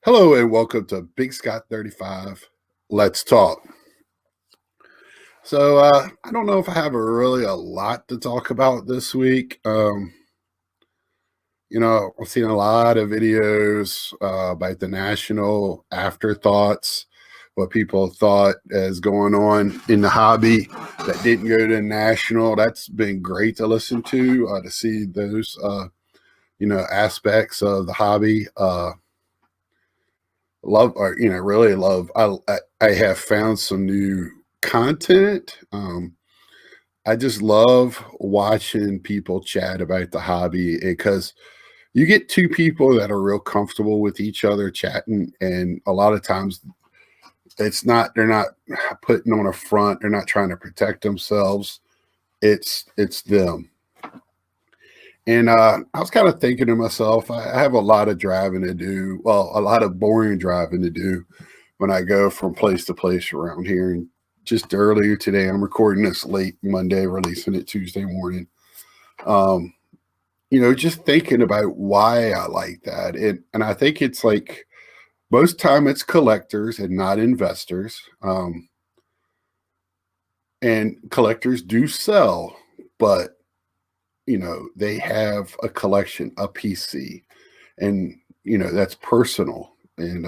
Hello and welcome to Big Scott 35. Let's talk. I don't know if I have a lot to talk about this week. I've seen a lot of videos about the national afterthoughts, what people thought is going on in the hobby that didn't go to national. That's been great to listen to see those, aspects of the hobby. Love or really love I have found some new content. I just love watching people chat about the hobby because you get two people that are real comfortable with each other chatting, and a lot of times they're not putting on a front, they're not trying to protect themselves. It's them. And I was kind of thinking to myself, I have a lot of driving to do. Well, a lot of boring driving to do when I go from place to place around here. And just earlier today, I'm recording this late Monday, releasing it Tuesday morning. Um, just thinking about why I like that. And I think it's like most time it's collectors and not investors. And collectors do sell, but they have a collection, a PC, and that's personal. And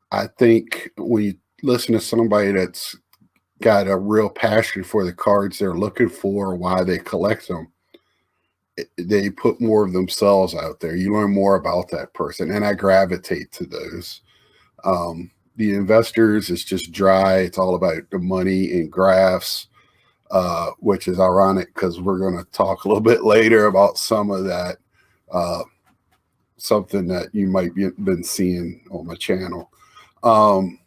I think when you listen to somebody that's got a real passion for the cards they're looking for, why they collect them, they put more of themselves out there. You learn more about that person, and I gravitate to those. The investors is just dry. It's all about the money and graphs, which is ironic because we're going to talk a little bit later about some of that, something that you might be been seeing on my channel. Um,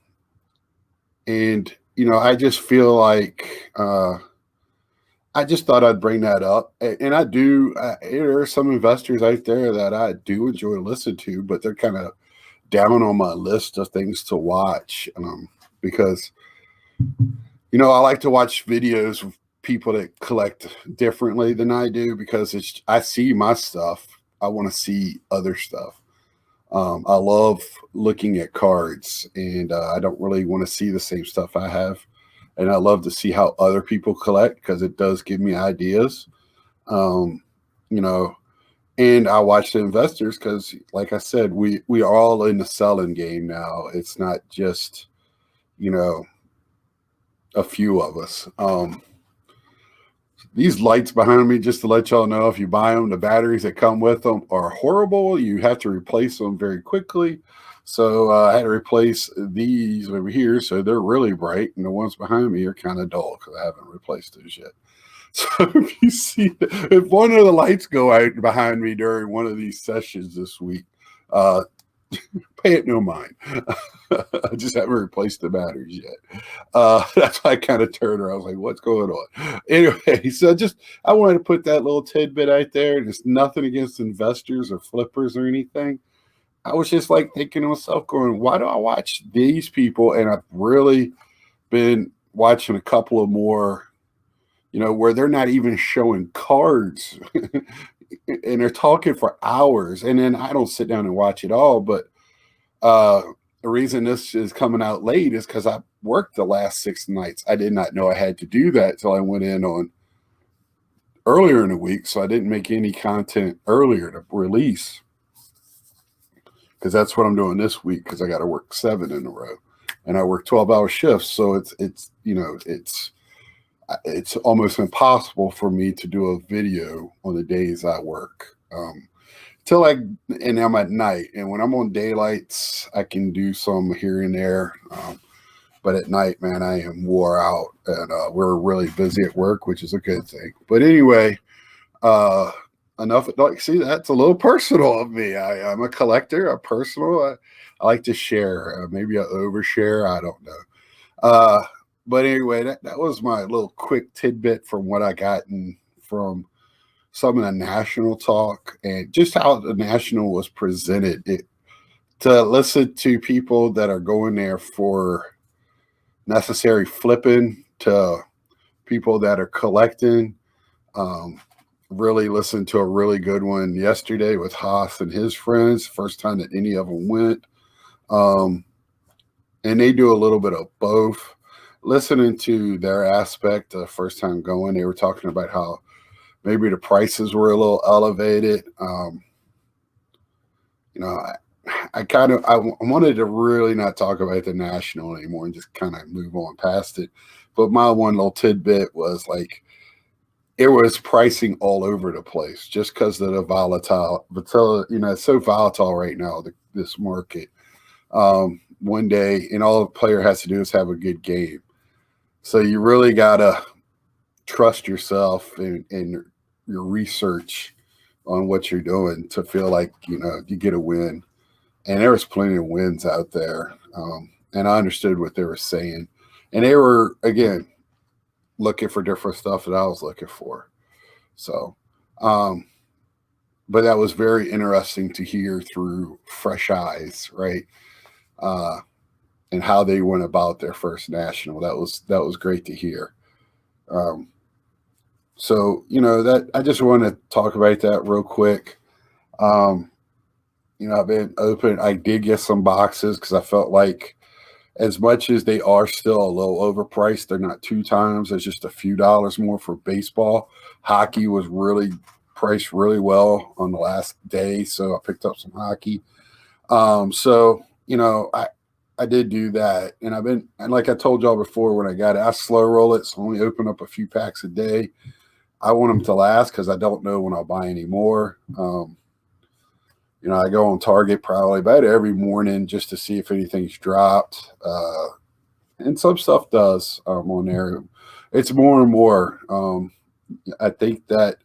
and I just feel like I just thought I'd bring that up, and I do. There are some investors out there that I do enjoy listening to, but they're kind of down on my list of things to watch because I like to watch videos of people that collect differently than I do because I see my stuff. I want to see other stuff. I love looking at cards, and I don't really want to see the same stuff I have. And I love to see how other people collect because it does give me ideas. Um, you know, and I watch the investors because, like I said, we are all in the selling game now. It's not just you know a few of us. These lights behind me, just to let y'all know, if you buy them, the batteries that come with them are horrible. You have to replace them very quickly. So I had to replace these over here. So they're really bright. And the ones behind me are kind of dull because I haven't replaced those yet. So if one of the lights go out behind me during one of these sessions this week, uh, pay it no mind. I just haven't replaced the batteries yet. That's why I kind of turned around. I was like, what's going on? Anyway, so just I wanted to put that little tidbit out there. There's nothing against investors or flippers or anything. I was just like thinking to myself, going, why do I watch these people? And I've really been watching a couple of more, where they're not even showing cards and they're talking for hours. And then I don't sit down and watch it all, but uh, the reason this is coming out late is because I worked the last 6 nights. I did not know I had to do that till I went in on earlier in the week. So I didn't make any content earlier to release because that's what I'm doing this week because I got to work 7 in a row and I work 12-hour shifts. So it's almost impossible for me to do a video on the days I work. And I'm at night, and when I'm on daylights, I can do some here and there. But at night, man, I am wore out, and we're really busy at work, which is a good thing. But anyway, enough. Like, see, that's a little personal of me. I'm a collector, a personal. I like to share. Maybe I overshare. I don't know. But anyway, that was my little quick tidbit from what I gotten from some of the national talk and just how the national was presented. To listen to people that are going there for necessary flipping to people that are collecting. Really listened to a really good one yesterday with Haas and his friends. First time that any of them went. Um, and they do a little bit of both. Listening to their aspect the first time going, they were talking about how maybe the prices were a little elevated. You know, I wanted to really not talk about the national anymore and just kind of move on past it. But my one little tidbit was like it was pricing all over the place just because of the you know, it's so volatile right now, this market. One day, and all a player has to do is have a good game. So you really got to trust yourself and your research on what you're doing to feel like, you know, you get a win. And there was plenty of wins out there. And I understood what they were saying. And they were, again, looking for different stuff that I was looking for. So, um, but that was very interesting to hear through fresh eyes, right? Uh, and how they went about their first national. That was great to hear. Um, so you know that I just want to talk about that real quick. Um, you know, I've been open. I did get some boxes because I felt like as much as they are still a little overpriced, they're not two times. There's just a few dollars more for baseball. Hockey was really priced really well on the last day, so I picked up some hockey. So you know, I did do that, and and like I told y'all before when I got it, I slow roll it, so I only open up a few packs a day. I want them to last because I don't know when I'll buy any more. You know, I go on Target probably about every morning just to see if anything's dropped. And some stuff does on there. It's more and more. I think that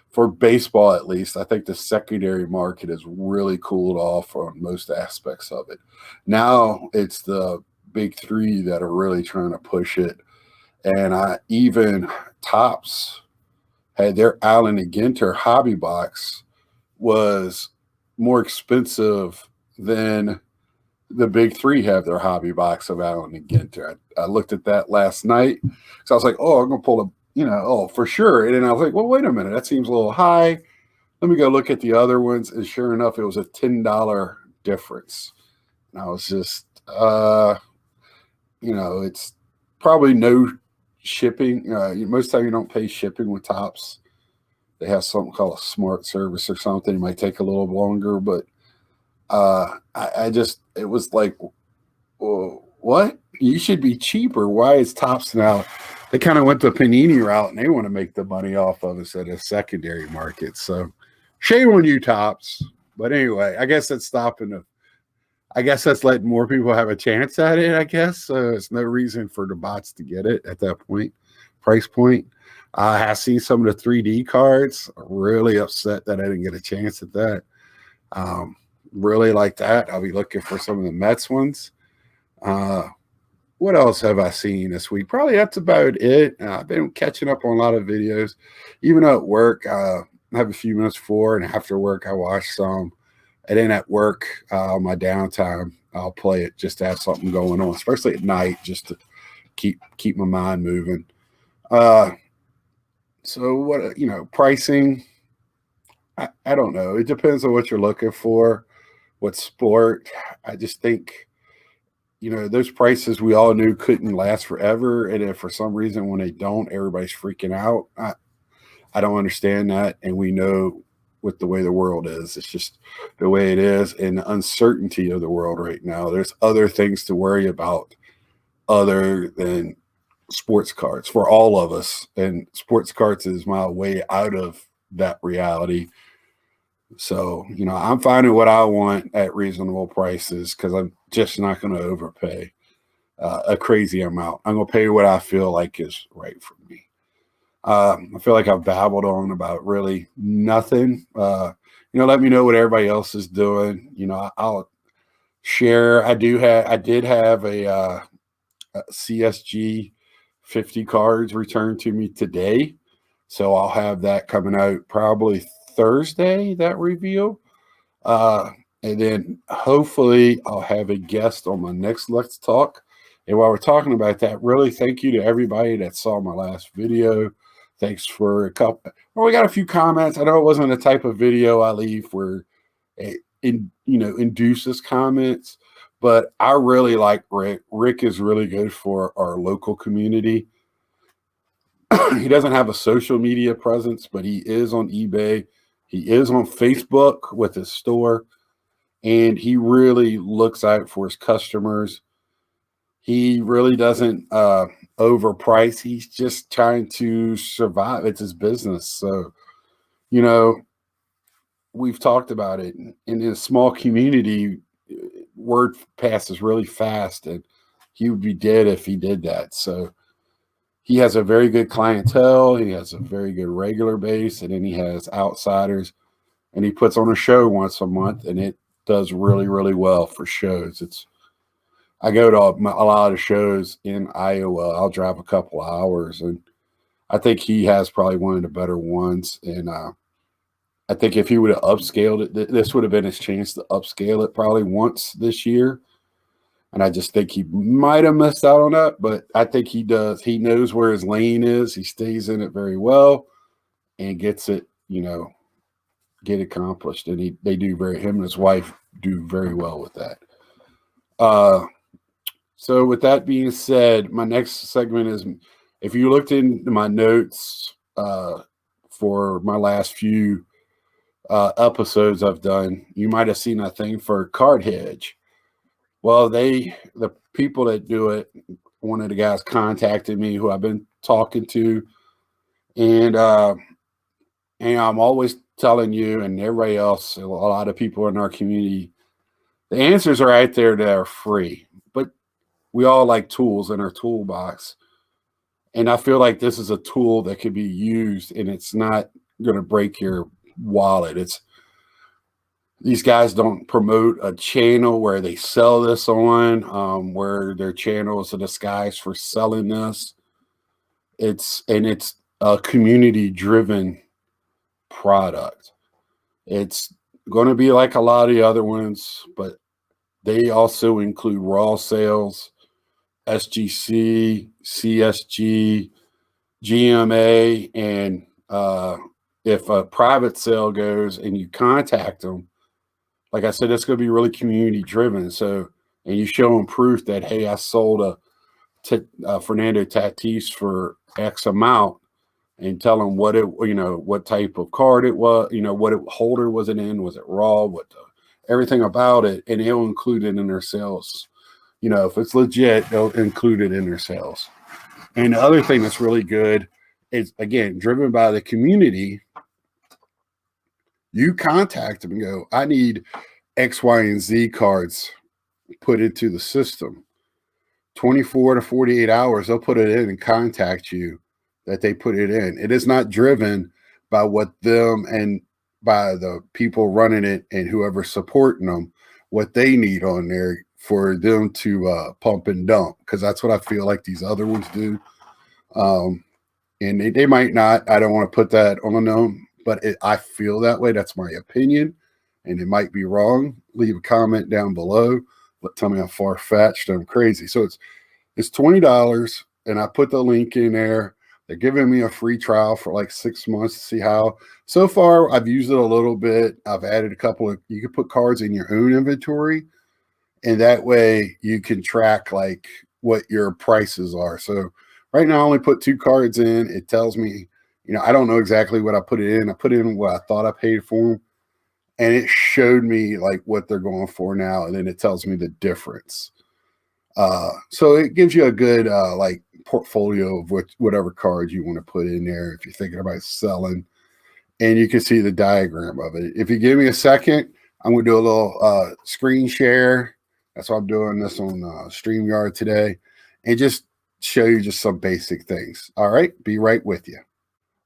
for baseball, at least, I think the secondary market has really cooled off on most aspects of it. Now it's the big three that are really trying to push it. And I even Tops had their Allen and Ginter hobby box was more expensive than the big three have their hobby box of Allen and Ginter. I looked at that last night. So I was like, oh, I'm going to pull a, you know, oh, for sure. And then I was like, well, wait a minute. That seems a little high. Let me go look at the other ones. And sure enough, it was a $10 difference. And I was just, you know, it's probably no shipping. Most time you don't pay shipping with Tops. They have something called a smart service or something. It might take a little longer, but I just, it was like, well, what? You should be cheaper. Why is Tops now? They kind of went the Panini route and they want to make the money off of us at a secondary market. So shame on you, Tops. But anyway, I guess that's I guess that's letting more people have a chance at it, I guess. It's no reason for the bots to get it at that price point. I have seen some of the 3D cards. Really upset that I didn't get a chance at that. Really like that. I'll be looking for some of the Mets ones. What else have I seen this week? Probably that's about it. I've been catching up on a lot of videos. Even though at work, I have a few minutes before and after work, I watch some. And then at work, on my downtime, I'll play it just to have something going on, especially at night, just to keep my mind moving. So what, you know, pricing, I don't know. It depends on what you're looking for, what sport. I just think, you know, those prices we all knew couldn't last forever. And if for some reason when they don't, everybody's freaking out. I don't understand that. And we know with the way the world is, it's just the way it is and the uncertainty of the world right now. There's other things to worry about other than sports cards for all of us. And sports cards is my way out of that reality. So, you know, I'm finding what I want at reasonable prices because I'm just not going to overpay a crazy amount. I'm going to pay what I feel like is right for me. I feel like I've babbled on about really nothing. You know, let me know what everybody else is doing. You know, I'll share. I did have a CSG 50 cards returned to me today. So I'll have that coming out probably Thursday, that review. And then hopefully I'll have a guest on my next Let's Talk. And while we're talking about that, really thank you to everybody that saw my last video. Thanks for a couple. Well, we got a few comments. I know it wasn't the type of video I leave where it induces comments, But I really like Rick. Rick is really good for our local community. He doesn't have a social media presence, but he is on eBay. He is on Facebook with his store, and he really looks out for his customers. He really doesn't overprice. He's just trying to survive. It's his business. So, you know, we've talked about it in a small community. Word passes really fast, and he would be dead if he did that. So he has a very good clientele. He has a very good regular base, and then he has outsiders. And he puts on a show once a month, and it does really, really well for shows. It's I go to a lot of shows in Iowa. I'll drive a couple of hours, and I think he has probably one of the better ones. And I think if he would have upscaled it, this would have been his chance to upscale it probably once this year. And I just think he might have missed out on that, but I think he does. He knows where his lane is. He stays in it very well and gets it, get accomplished. And they do him and his wife do very well with that. So with that being said, my next segment is, if you looked into my notes for my last few episodes I've done, you might have seen a thing for Card Hedge. Well, the people that do it, one of the guys contacted me who I've been talking to, and I'm always telling you and everybody else, a lot of people in our community, the answers are out there that are free, but we all like tools in our toolbox. And I feel like this is a tool that could be used, and it's not going to break your wallet. These guys don't promote a channel where they sell this on, where their channel is a disguise for selling this. It's a community-driven product. It's going to be like a lot of the other ones, but they also include raw sales, SGC, CSG, GMA, and if a private sale goes and you contact them, like I said, it's going to be really community driven. So, and you show them proof that, hey, I sold a Fernando Tatis for X amount, and tell them what type of card it was, what holder was it in, was it raw, everything about it, and they'll include it in their sales. If it's legit, they'll include it in their sales. And the other thing that's really good is, again, driven by the community. You contact them and go, I need X, Y, and Z cards put into the system. 24 to 48 hours, they'll put it in and contact you that they put it in. It is not driven by what them and by the people running it and whoever's supporting them, what they need on there for them to pump and dump, because that's what I feel like these other ones do. And they might not. I don't want to put that on them, but I feel that way. That's my opinion, and it might be wrong. Leave a comment down below. But tell me how far-fetched I'm crazy. So it's $20, and I put the link in there. They're giving me a free trial for like 6 months to see how. So far, I've used it a little bit. I've added a couple of. You can put cards in your own inventory, and that way you can track like what your prices are. So right now, I only put 2 cards in. It tells me, I don't know exactly what I put it in. I put in what I thought I paid for them, and it showed me like what they're going for now, and then it tells me the difference. So it gives you a good like portfolio of whatever cards you want to put in there if you're thinking about selling, and you can see the diagram of it. If you give me a second, I'm going to do a little screen share. That's why I'm doing this on StreamYard today, and just show you just some basic things. All right, be right with you.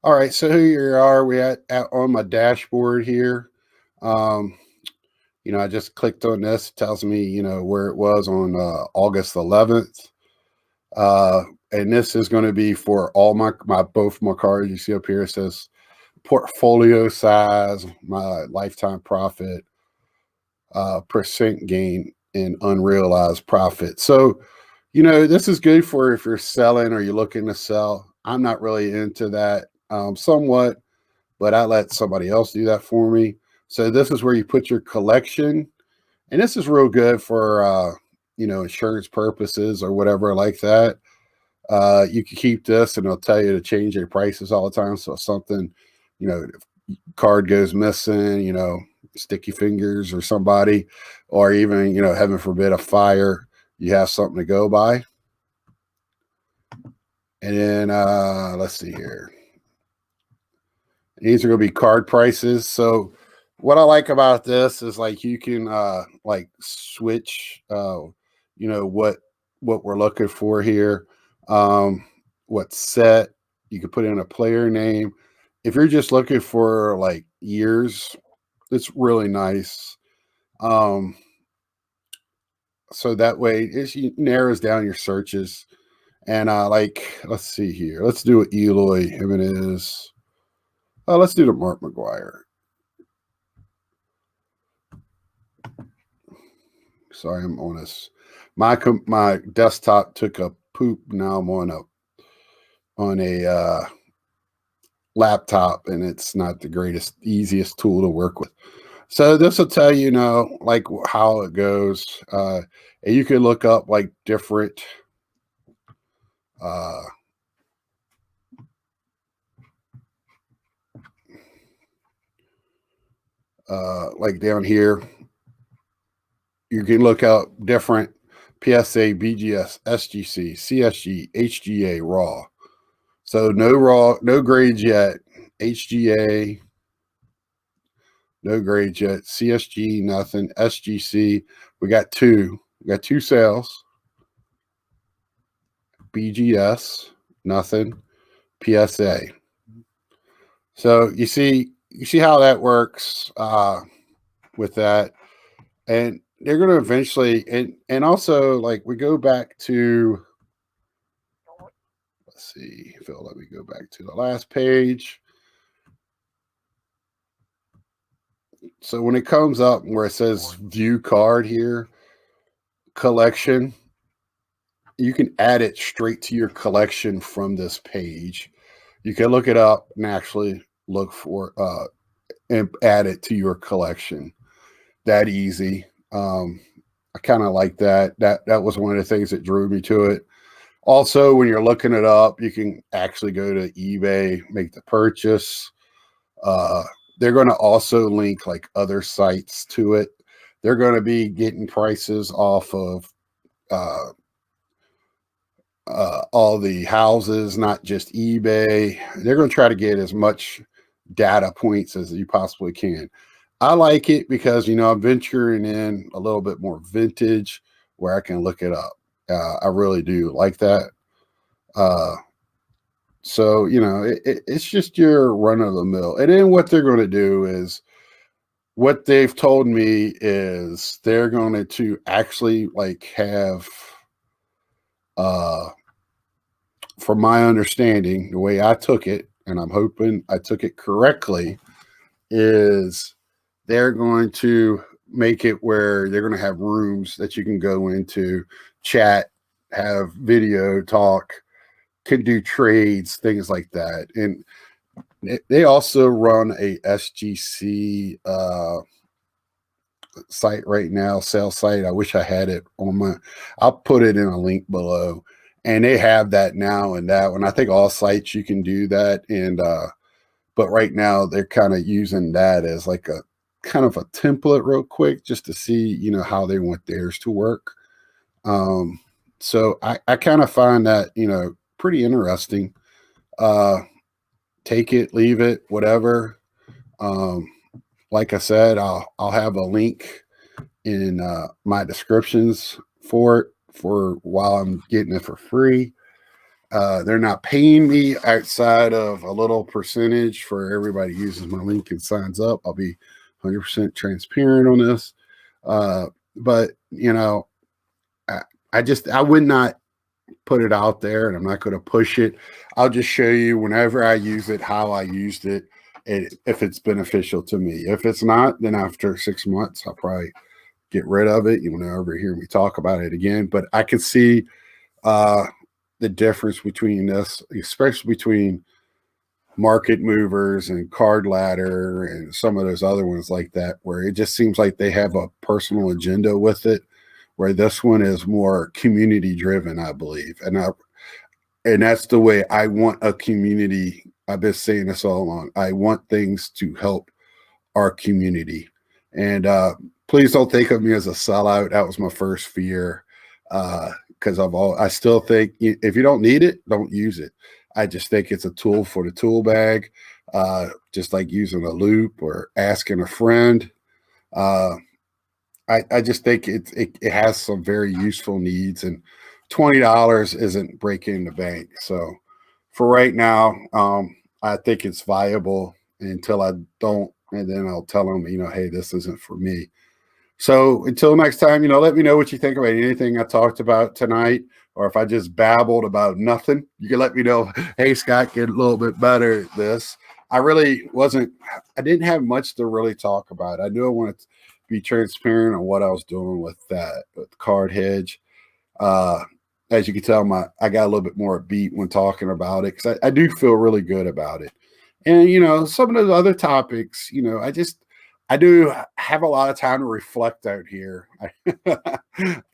All right, so here are we at on my dashboard here. I just clicked on this. It tells me, where it was on August 11th. And this is going to be for all both my cards. You see up here, it says portfolio size, my lifetime profit, percent gain, and unrealized profit. So, this is good for if you're selling or you're looking to sell. I'm not really into that somewhat, but I let somebody else do that for me. So this is where you put your collection. And this is real good for insurance purposes or whatever like that, you can keep this and it'll tell you to change your prices all the time. So if something, if card goes missing, sticky fingers or somebody, or even, heaven forbid, a fire, you have something to go by. And then let's see here. These are going to be card prices. So what I like about this is like you can like switch what we're looking for here. What set you can put in a player name. If you're just looking for like years, it's really nice. So that way it narrows down your searches. And let's see here. Let's do what Eloy Jimenez. Let's do the Mark McGuire. Sorry, I'm on this. My desktop took a poop. Now I'm on a laptop, and it's not the easiest tool to work with. So this will tell you, like how it goes. And you can look up like different like down here, you can look up different PSA, BGS, SGC, CSG, HGA, RAW. So no RAW, no grades yet. HGA, no grades yet. CSG, nothing. SGC, we got two. We got two sales. BGS, nothing. PSA. So you see how that works with that. And they're going to eventually, and also like we go back to, let's see, Phil, let me go back to the last page. So when it comes up where it says view card here, collection, you can add it straight to your collection from this page. You can look it up and actually look for and add it to your collection. That easy. I kind of like that. That was one of the things that drew me to it. Also, when you're looking it up, you can actually go to eBay, make the purchase. They're going to also link like other sites to it. They're going to be getting prices off of all the houses, not just eBay. They're going to try to get as much data points as you possibly can. I like it because, I'm venturing in a little bit more vintage where I can look it up. I really do like that. So, it's just your run of the mill. And then what they're going to do is what they've told me is they're going to actually like have, from my understanding, the way I took it, and I'm hoping I took it correctly, is they're going to make it where they're going to have rooms that you can go into, chat, have video, talk, can do trades, things like that. And they also run a SGC site right now, sales site. I wish I had it on I'll put it in a link below. And they have that now and that one. I think all sites you can do that. And but right now they're kind of using that as like a kind of a template real quick just to see, how they want theirs to work. So I kind of find that, pretty interesting. Take it, leave it, whatever. Like I said, I'll have a link in my descriptions for it for while I'm getting it for free. They're not paying me outside of a little percentage for everybody who uses my link and signs up. I'll be 100% transparent on this. But I would not put it out there, and I'm not going to push it. I'll just show you whenever I use it, how I used it, and if it's beneficial to me. If it's not, then after 6 months, I'll probably get rid of it. You will never hear me talk about it again. But I can see the difference between this, especially between market movers and card ladder and some of those other ones like that, where it just seems like they have a personal agenda with it, where this one is more community driven, I believe. And that's the way I want a community. I've been saying this all along. I want things to help our community. And please don't think of me as a sellout. That was my first fear. Because I still think if you don't need it, don't use it. I just think it's a tool for the tool bag, just like using a loop or asking a friend. Uh, I just think it has some very useful needs, and $20 isn't breaking the bank. So for right now, I think it's viable until I don't, and then I'll tell them, hey, this isn't for me. So until next time, let me know what you think about anything I talked about tonight, or if I just babbled about nothing, you can let me know. Hey, Scott, get a little bit better at this. I didn't have much to really talk about. I knew I wanted to be transparent on what I was doing with that, with card hedge. Uh, as you can tell, I got a little bit more beat when talking about it because I do feel really good about it. And some of those other topics, I do have a lot of time to reflect out here,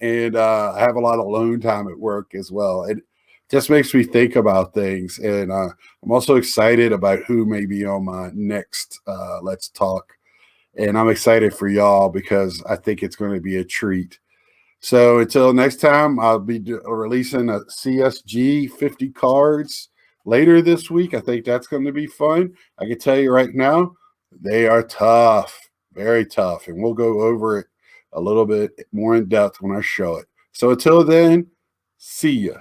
and I have a lot of alone time at work as well. It just makes me think about things, and I'm also excited about who may be on my next Let's Talk, and I'm excited for y'all because I think it's going to be a treat. So until next time, I'll be releasing a CSG 50 cards later this week. I think that's going to be fun. I can tell you right now, they are tough, very tough. And we'll go over it a little bit more in depth when I show it. So until then, see ya.